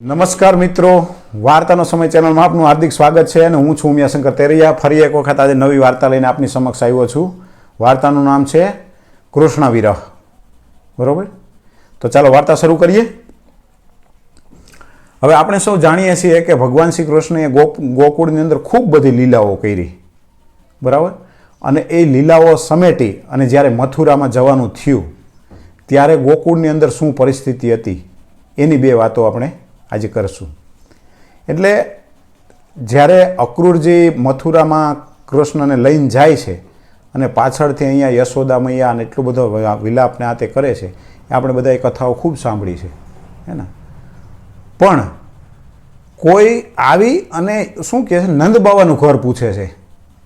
નમસ્કાર મિત્રો, વાર્તાનો સમય ચેનલમાં આપનું હાર્દિક સ્વાગત છે અને હું છું ઉમિયાશંકર તેરૈયા. ફરી એક વખત આજે નવી વાર્તા લઈને આપની સમક્ષ આવ્યો છું. વાર્તાનું નામ છે કૃષ્ણ વિરહ. બરોબર, તો ચાલો વાર્તા શરૂ કરીએ. હવે આપણે સૌ જાણીએ છીએ કે ભગવાન શ્રી કૃષ્ણએ ગોકુળની અંદર ખૂબ બધી લીલાઓ કરી, બરાબર. અને એ લીલાઓ સમેટી અને જ્યારે મથુરામાં જવાનું થયું ત્યારે ગોકુળની અંદર શું પરિસ્થિતિ હતી એની બે વાતો આપણે આજે કરશું. એટલે જ્યારે અક્રૂરજી મથુરામાં કૃષ્ણને લઈને જાય છે અને પાછળથી અહીંયા યશોદા મૈયા અને એટલો બધો વિલાપને આ તે કરે છે, એ આપણે બધા એ કથાઓ ખૂબ સાંભળી છે, હે ને. પણ કોઈ આવી અને શું કહે છે, નંદ બાવાનું ઘર પૂછે છે.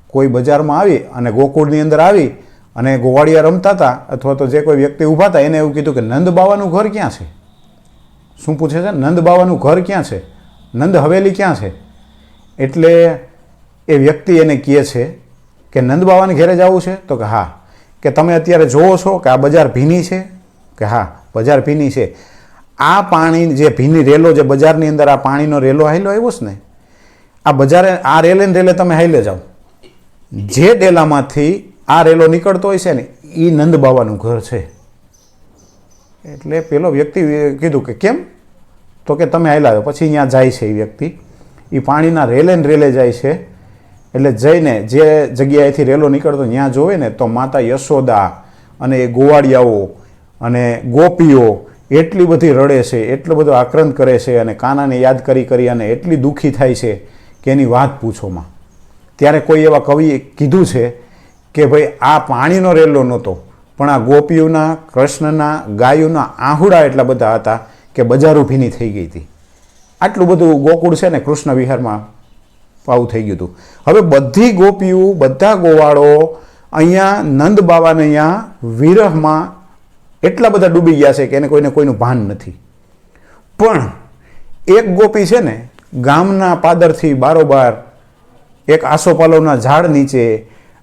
કોઈ બજારમાં આવી અને ગોકુળની અંદર આવી અને ગોવાળિયા રમતા હતા અથવા તો જે કોઈ વ્યક્તિ ઊભા હતા એને એવું કીધું કે નંદ બાવાનું ઘર ક્યાં છે. શું પૂછે છે? નંદ બાવાનું ઘર ક્યાં છે, નંદ હવેલી ક્યાં છે. એટલે એ વ્યક્તિ એને કહે છે કે નંદ બાવાને ઘેરે જવું છે? તો કે હા. કે તમે અત્યારે જોવો છો કે આ બજાર ભીની છે? કે હા, બજાર ભીની છે. આ પાણી જે ભીની રેલો જે બજારની અંદર આ પાણીનો રેલો હાલ્યો આવ્યો છે ને, આ બજારે આ રેલે ને રેલે તમે હાલ્યો જાઓ. જે ડેલામાંથી આ રેલો નીકળતો હોય છે ને એ નંદ બાવાનું ઘર છે. એટલે પેલો વ્યક્તિ કીધું કે કેમ? તો કે તમે હાલ્યા. પછી અહીંયા જાય છે એ વ્યક્તિ, એ પાણીના રેલે ને રેલે જાય છે. એટલે જઈને જે જગ્યાએથી રેલો નીકળતો ત્યાં જોવે ને તો માતા યશોદા અને એ ગોવાળિયાઓ અને ગોપીઓ એટલી બધી રડે છે, એટલો બધો આક્રંદ કરે છે અને કાનાને યાદ કરી કરી અને એટલી દુઃખી થાય છે કે એની વાત પૂછોમાં. ત્યારે કોઈ એવા કવિએ કીધું છે કે ભાઈ આ પાણીનો રેલો નહોતો, પણ આ ગોપીઓના, કૃષ્ણના, ગાયોના આહુડા એટલા બધા હતા કે બજારો ભીની થઈ ગઈ હતી. આટલું બધું ગોકુળ છે ને કૃષ્ણ વિહારમાં પાવું થઈ ગયું હતું. હવે બધી ગોપીઓ, બધા ગોવાળો અહીંયા નંદ બાવાને અહીંયા વિરહમાં એટલા બધા ડૂબી ગયા છે કે એને કોઈનું ભાન નથી. પણ એક ગોપી છે ને ગામના પાદરથી બારોબાર એક આસોપાલવના ઝાડ નીચે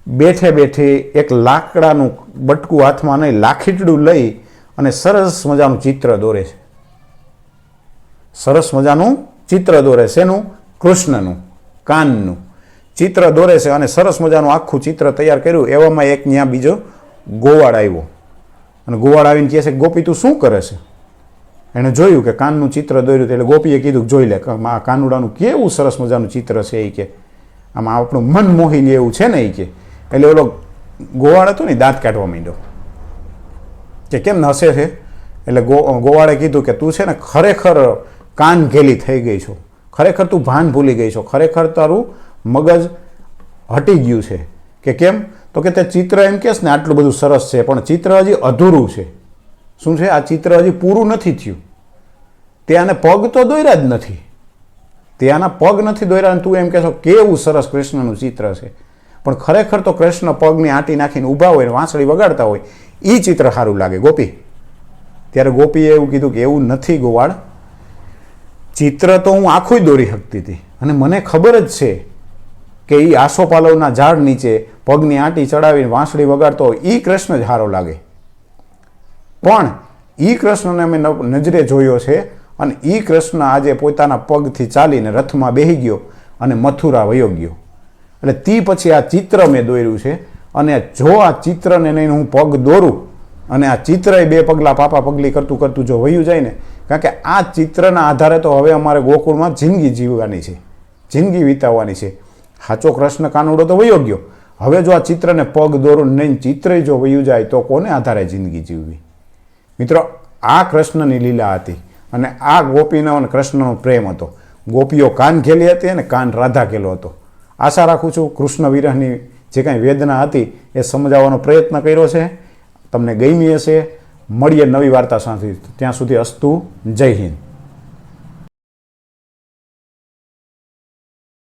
બેઠે બેઠે એક લાકડાનું બટકું હાથમાં નહીં, લાખીટડું લઈ અને સરસ મજાનું ચિત્ર દોરે છે. સરસ મજાનું ચિત્ર દોરે છે. એનું કૃષ્ણનું કાનનું ચિત્ર દોરે છે અને સરસ મજાનું આખું ચિત્ર તૈયાર કર્યું. એવામાં એક ત્યાં બીજો ગોવાળ આવ્યો અને ગોવાળ આવીને કહે છે, ગોપી તું શું કરે છે? એણે જોયું કે કાનનું ચિત્ર દોર્યું એટલે ગોપીએ કીધું જોઈ લે આ કાનુડાનું કેવું સરસ મજાનું ચિત્ર છે. એ કે આમાં આપણું મન મોહી લે એવું છે ને. એ કે એટલે ઓલો ગોવાળ હતો ને દાંત કાઢવા માંડ્યો કે કેમ હસે છે. એટલે ગોવાળે કીધું કે તું છે ને ખરેખર કાન ઘેલી થઈ ગઈ છો, ખરેખર તું ભાન ભૂલી ગઈ છો, ખરેખર તારું મગજ હટી ગયું છે. કે કેમ? તો કે તે ચિત્ર એમ કહેશ ને આટલું બધું સરસ છે પણ ચિત્ર હજી અધૂરું છે. શું છે? આ ચિત્ર હજી પૂરું નથી થયું. ત્યાંને પગ તો દોર્યા જ નથી, ત્યાંના પગ નથી દોર્યા અને તું એમ કહેશો કેવું સરસ કૃષ્ણનું ચિત્ર છે. પણ ખરેખર તો કૃષ્ણ પગની આંટી નાખીને ઊભા હોય ને વાંસળી વગાડતા હોય એ ચિત્ર સારું લાગે ગોપી. ત્યારે ગોપીએ એવું કીધું કે એવું નથી ગોવાળ, ચિત્ર તો હું આખું દોરી શકતી હતી અને મને ખબર જ છે કે એ આસોપાલવના ઝાડ નીચે પગની આંટી ચડાવીને વાંસળી વગાડતો હોય એ કૃષ્ણ જ સારો લાગે. પણ એ કૃષ્ણને અમે નજરે જોયો છે અને એ કૃષ્ણ આજે પોતાના પગથી ચાલીને રથમાં બેસી ગયો અને મથુરા વયો ગયો. એટલે તે પછી આ ચિત્ર મેં દોર્યું છે અને જો આ ચિત્રને નહીં હું પગ દોરું અને આ ચિત્ર બે પગલાં પાપા પગલી કરતું કરતું જો વયું જાય ને, કારણ કે આ ચિત્રના આધારે તો હવે અમારે ગોકુળમાં જિંદગી જીવવાની છે, જિંદગી વિતાવવાની છે. સાચો કૃષ્ણ કાનુડો તો વયો ગયો, હવે જો આ ચિત્રને પગ દોરું નહીં, ચિત્ર જો વયું જાય તો કોને આધારે જિંદગી જીવવી? મિત્રો, આ કૃષ્ણની લીલા હતી અને આ ગોપીનો અને કૃષ્ણનો પ્રેમ હતો. ગોપીઓ કાન ઘેલી હતી અને કાન રાધા ઘેલો હતો. આશા રાખું છું કૃષ્ણ વિરહની જે કાંઈ વેદના હતી એ સમજાવવાનો પ્રયત્ન કર્યો છે. તમને ગમી હશે. મળીએ નવી વાર્તા સાથે. ત્યાં સુધી અસ્તુ. જય હિન્દ.